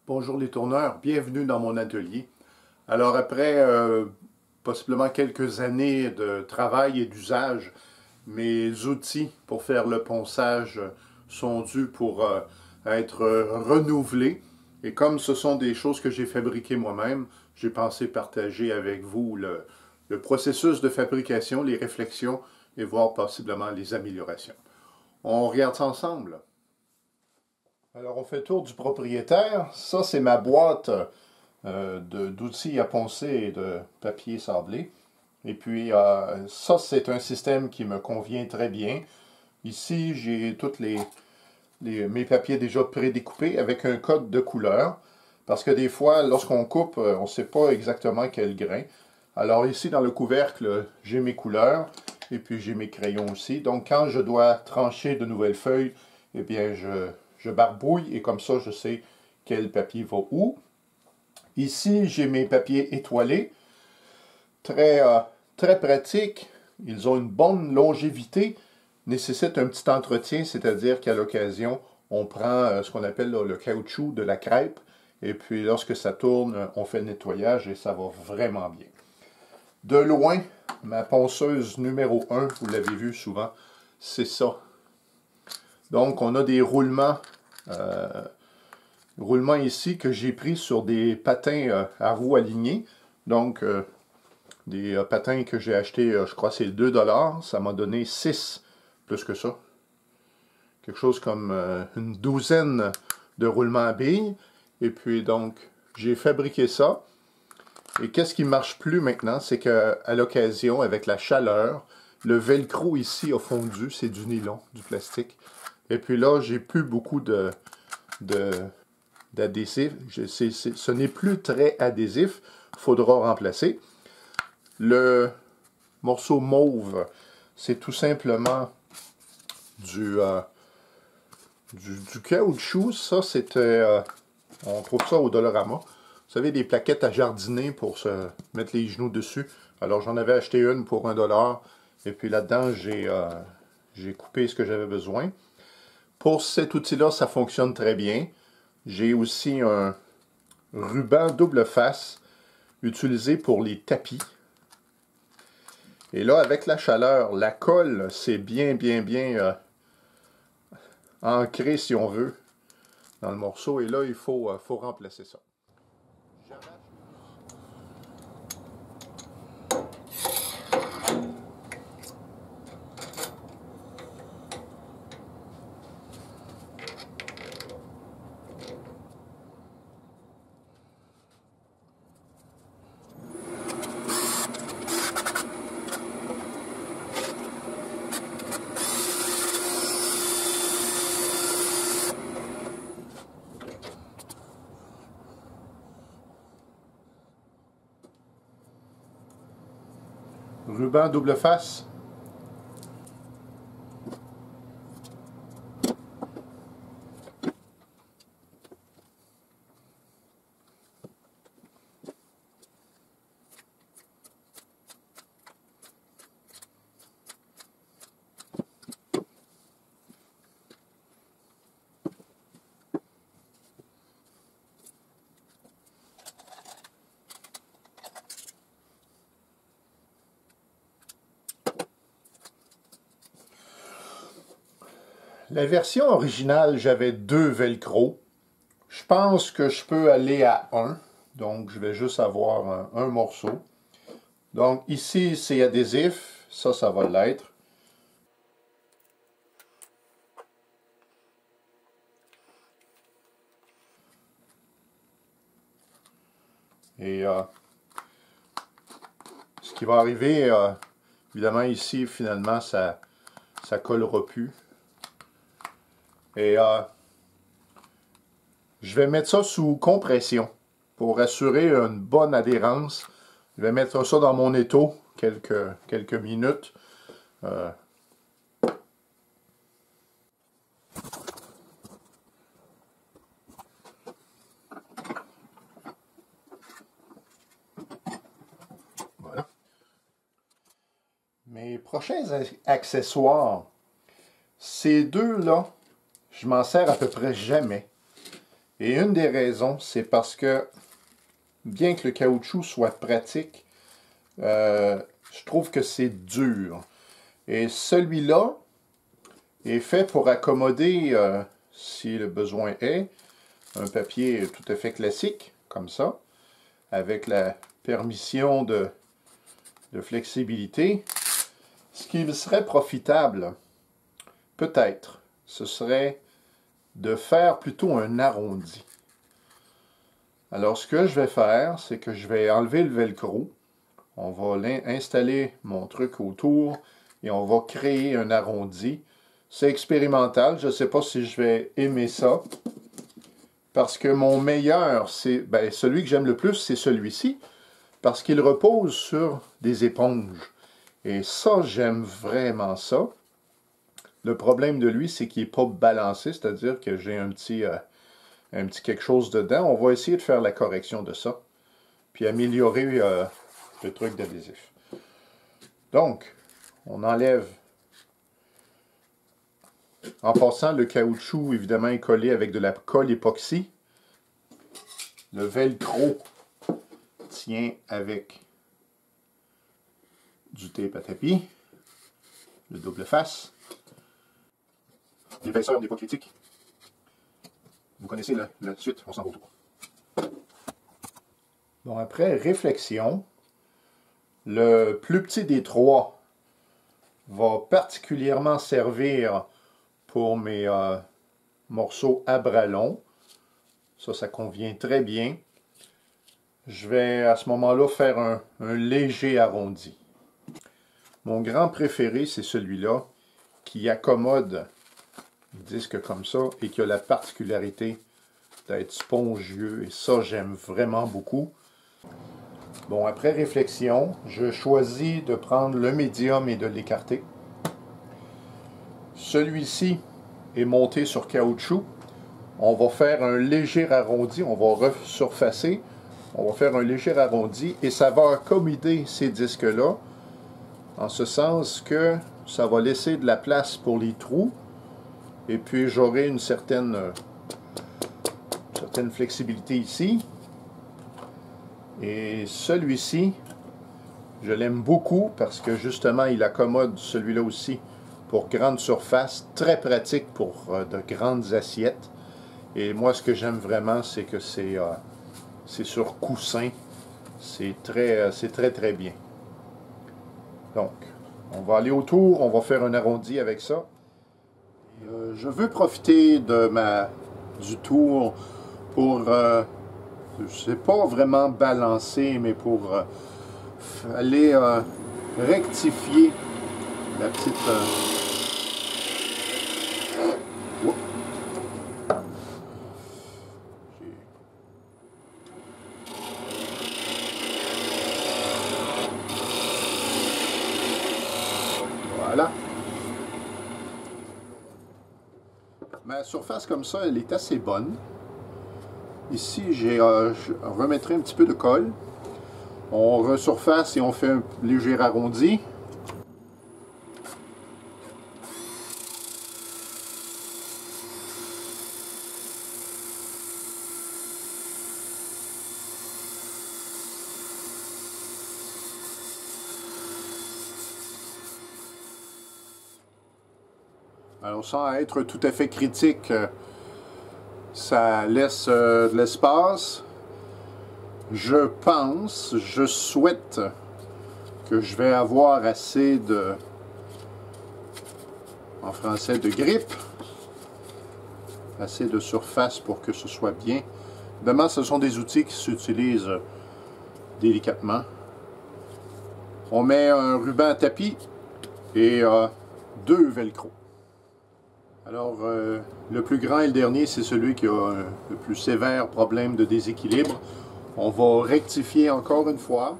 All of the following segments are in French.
Bonjour les tourneurs, bienvenue dans mon atelier. Alors après possiblement quelques années de travail et d'usage, mes outils pour faire le ponçage sont dus pour être renouvelés. Et comme ce sont des choses que j'ai fabriquées moi-même, j'ai pensé partager avec vous le processus de fabrication, les réflexions et voir possiblement les améliorations. On regarde ça ensemble. Alors on fait le tour du propriétaire. Ça c'est ma boîte d'outils à poncer et de papier sablé. Et puis ça c'est un système qui me convient très bien. Ici j'ai tous mes papiers déjà prédécoupés avec un code de couleur. Parce que des fois lorsqu'on coupe, on ne sait pas exactement quel grain. Alors ici dans le couvercle, j'ai mes couleurs et puis j'ai mes crayons aussi. Donc quand je dois trancher de nouvelles feuilles, eh bien je barbouille et comme ça je sais quel papier va où. Ici j'ai mes papiers étoilés, très, très pratiques. Ils ont une bonne longévité, nécessitent un petit entretien, c'est-à-dire qu'à l'occasion, on prend ce qu'on appelle là, le caoutchouc de la crêpe, et puis lorsque ça tourne, on fait le nettoyage et ça va vraiment bien. De loin, ma ponceuse numéro 1, vous l'avez vu souvent, c'est ça. Donc on a des roulements ici que j'ai pris sur des patins à roues alignées. Donc des patins que j'ai achetés, je crois que c'est 2 $. Ça m'a donné 6, plus que ça. Quelque chose comme une douzaine de roulements à billes. Et puis donc, j'ai fabriqué ça. Et qu'est-ce qui ne marche plus maintenant? C'est qu'à l'occasion, avec la chaleur, le velcro ici a fondu. C'est du nylon, du plastique. Et puis là, j'ai plus beaucoup d'adhésif. Ce n'est plus très adhésif. Il faudra remplacer. Le morceau mauve, c'est tout simplement du caoutchouc. Ça, c'était... on trouve ça au Dollarama. Vous savez, des plaquettes à jardiner pour se mettre les genoux dessus. Alors, j'en avais acheté une pour 1 $. Et puis là-dedans, j'ai coupé ce que j'avais besoin. Pour cet outil-là, ça fonctionne très bien. J'ai aussi un ruban double face utilisé pour les tapis. Et là, avec la chaleur, la colle, c'est bien ancré, si on veut, dans le morceau. Et là, il faut remplacer ça. Ruban double face. La version originale, j'avais 2 velcro. Je pense que je peux aller à 1. Donc, je vais juste avoir un morceau. Donc, ici, c'est adhésif. Ça va l'être. Et ce qui va arriver, évidemment, ici, finalement, ça collera plus. Et je vais mettre ça sous compression pour assurer une bonne adhérence. Je vais mettre ça dans mon étau quelques minutes. Voilà. Mes prochains accessoires, ces deux-là, je m'en sers à peu près jamais. Et une des raisons, c'est parce que, bien que le caoutchouc soit pratique, je trouve que c'est dur. Et celui-là est fait pour accommoder, si le besoin est, un papier tout à fait classique, comme ça, avec la permission de flexibilité. Ce qui serait profitable, peut-être, ce serait de faire plutôt un arrondi. Alors, ce que je vais faire, c'est que je vais enlever le velcro. On va installer mon truc autour et on va créer un arrondi. C'est expérimental. Je ne sais pas si je vais aimer ça. Parce que mon meilleur, c'est celui que j'aime le plus, c'est celui-ci. Parce qu'il repose sur des éponges. Et ça, j'aime vraiment ça. Le problème de lui, c'est qu'il n'est pas balancé, c'est-à-dire que j'ai un petit quelque chose dedans. On va essayer de faire la correction de ça, puis améliorer le truc d'adhésif. Donc, on enlève. En passant, le caoutchouc, évidemment, est collé avec de la colle époxy. Le velcro tient avec du tape à tapis, le double face. L'épaisseur n'est pas critique. Vous connaissez la suite, on s'en va autour. Bon, après réflexion, le plus petit des trois va particulièrement servir pour mes morceaux à bras longs. Ça convient très bien. Je vais à ce moment-là faire un léger arrondi. Mon grand préféré, c'est celui-là qui accommode le disque comme ça et qui a la particularité d'être spongieux. Et ça, j'aime vraiment beaucoup. Bon, après réflexion, je choisis de prendre le médium et de l'écarter. Celui-ci est monté sur caoutchouc. On va faire un léger arrondi, on va resurfacer. On va faire un léger arrondi et ça va accommoder ces disques-là, en ce sens que ça va laisser de la place pour les trous et puis j'aurai une certaine flexibilité ici. Et celui-ci, je l'aime beaucoup parce que justement il accommode celui-là aussi pour grande surface, très pratique pour de grandes assiettes. Et moi, ce que j'aime vraiment, c'est que c'est sur coussin. C'est très bien. Donc, on va aller autour, on va faire un arrondi avec ça. Je veux profiter du tour pour, je sais pas vraiment balancer, mais pour aller rectifier la petite... Voilà. Ma surface comme ça, elle est assez bonne. Ici, je remettrai un petit peu de colle. On resurface et on fait un léger arrondi. Alors, sans être tout à fait critique, ça laisse de l'espace. Je souhaite que je vais avoir assez de, en français, de grippe, assez de surface pour que ce soit bien. Évidemment, ce sont des outils qui s'utilisent délicatement. On met un ruban à tapis et 2 velcro. Alors, le plus grand et le dernier, c'est celui qui a le plus sévère problème de déséquilibre. On va rectifier encore une fois.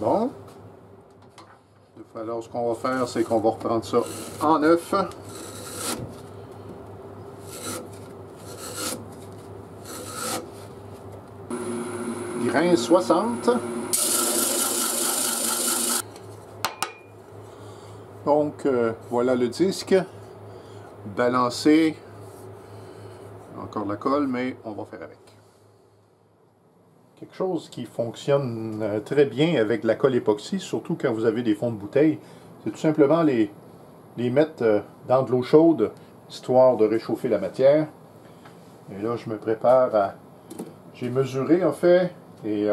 Bon. Alors, ce qu'on va faire, c'est qu'on va reprendre ça en neuf. Il grain 60. Donc, voilà le disque. Balancé. Encore de la colle, mais on va faire avec. Quelque chose qui fonctionne très bien avec la colle époxy, surtout quand vous avez des fonds de bouteille, c'est tout simplement les mettre dans de l'eau chaude, histoire de réchauffer la matière. Et là, je me prépare à... J'ai mesuré, en fait, et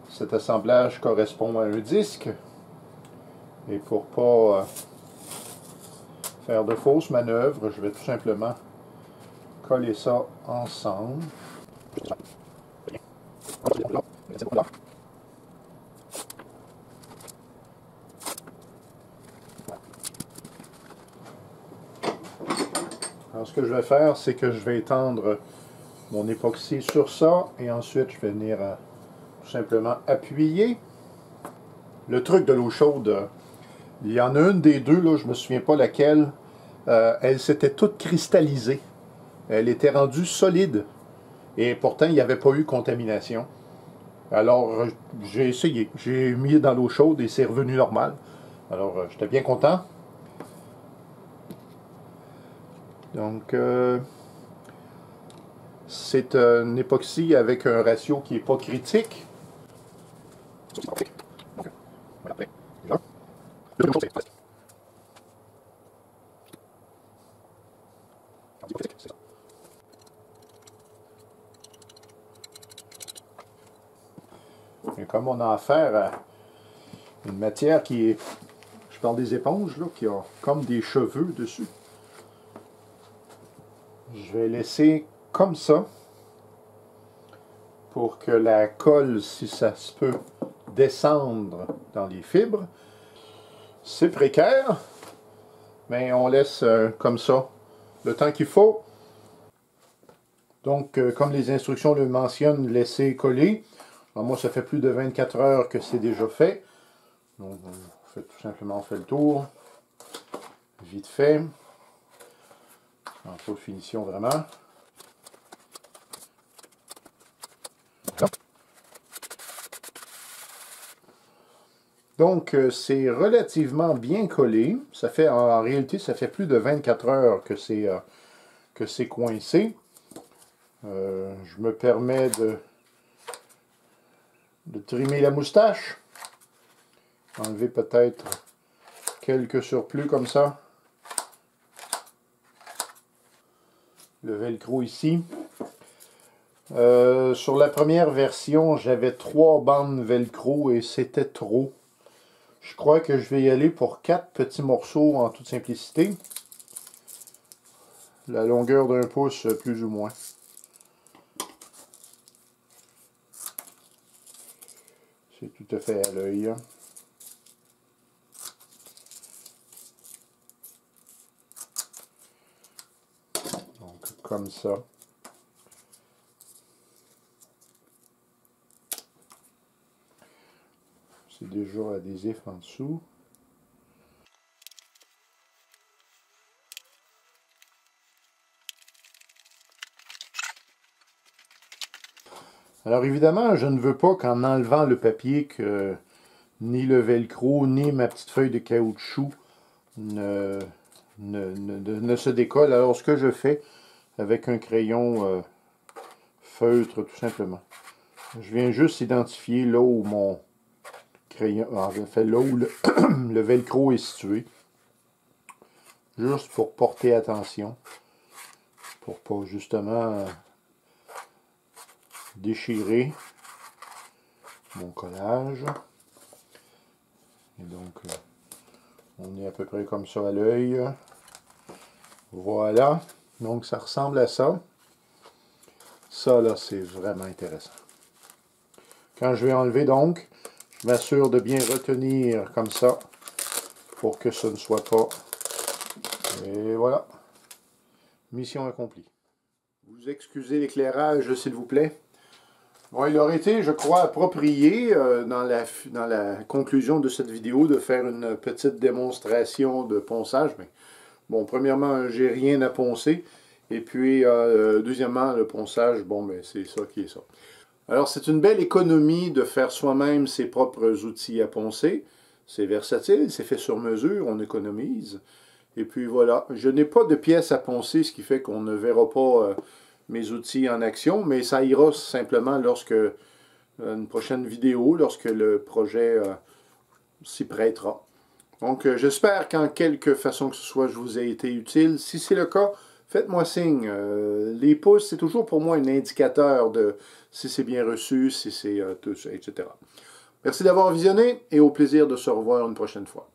cet assemblage correspond à un disque. Et pour pas faire de fausses manœuvres, je vais tout simplement coller ça ensemble. Alors, ce que je vais faire, c'est que je vais étendre mon époxy sur ça et ensuite je vais venir tout simplement appuyer. Le truc de l'eau chaude, il y en a une des deux, là, je ne me souviens pas laquelle, elle s'était toute cristallisée. Elle était rendue solide et pourtant il n'y avait pas eu contamination. Alors j'ai essayé, j'ai mis dans l'eau chaude et c'est revenu normal. Alors j'étais bien content. Donc c'est un époxy avec un ratio qui n'est pas critique. Et comme on a affaire à une matière qui est, je parle des éponges, là, qui a comme des cheveux dessus, je vais laisser comme ça pour que la colle, si ça se peut, descendre dans les fibres. C'est précaire, mais on laisse comme ça le temps qu'il faut. Donc, comme les instructions le mentionnent, laisser coller. Alors, moi, ça fait plus de 24 heures que c'est déjà fait. Donc, on fait tout simplement le tour. Vite fait. En full finition, vraiment. Donc, c'est relativement bien collé. Ça fait, en réalité, ça fait plus de 24 heures que c'est coincé. Je me permets de trimer la moustache. Enlever peut-être quelques surplus comme ça. Le velcro ici. Sur la première version, j'avais 3 bandes velcro et c'était trop. Je crois que je vais y aller pour 4 petits morceaux en toute simplicité. La longueur d'1 pouce plus ou moins. C'est tout à fait à l'œil. Donc comme ça. C'est déjà adhésif en dessous. Alors évidemment, je ne veux pas qu'en enlevant le papier, que ni le velcro, ni ma petite feuille de caoutchouc ne se décolle. Alors ce que je fais avec un crayon feutre tout simplement, je viens juste identifier là où mon crayon, en fait là où le velcro est situé, juste pour porter attention, pour pas justement déchirer mon collage. Et donc on est à peu près comme ça à l'œil. Voilà, donc ça ressemble à ça. Ça là, c'est vraiment intéressant. Quand je vais enlever donc, je m'assure de bien retenir comme ça pour que ce ne soit pas. Et voilà, mission accomplie. Vous excusez l'éclairage s'il vous plaît. Bon, il aurait été, je crois, approprié dans la conclusion de cette vidéo de faire une petite démonstration de ponçage. Mais, bon, premièrement, j'ai rien à poncer. Et puis, deuxièmement, le ponçage, bon, ben, c'est ça qui est ça. Alors c'est une belle économie de faire soi-même ses propres outils à poncer. C'est versatile, c'est fait sur mesure, on économise. Et puis voilà, je n'ai pas de pièces à poncer, ce qui fait qu'on ne verra pas mes outils en action, mais ça ira simplement lorsque une prochaine vidéo, lorsque le projet s'y prêtera. Donc j'espère qu'en quelque façon que ce soit, je vous ai été utile. Si c'est le cas, faites-moi signe. Les pouces, c'est toujours pour moi un indicateur de si c'est bien reçu, si c'est tout ça, etc. Merci d'avoir visionné et au plaisir de se revoir une prochaine fois.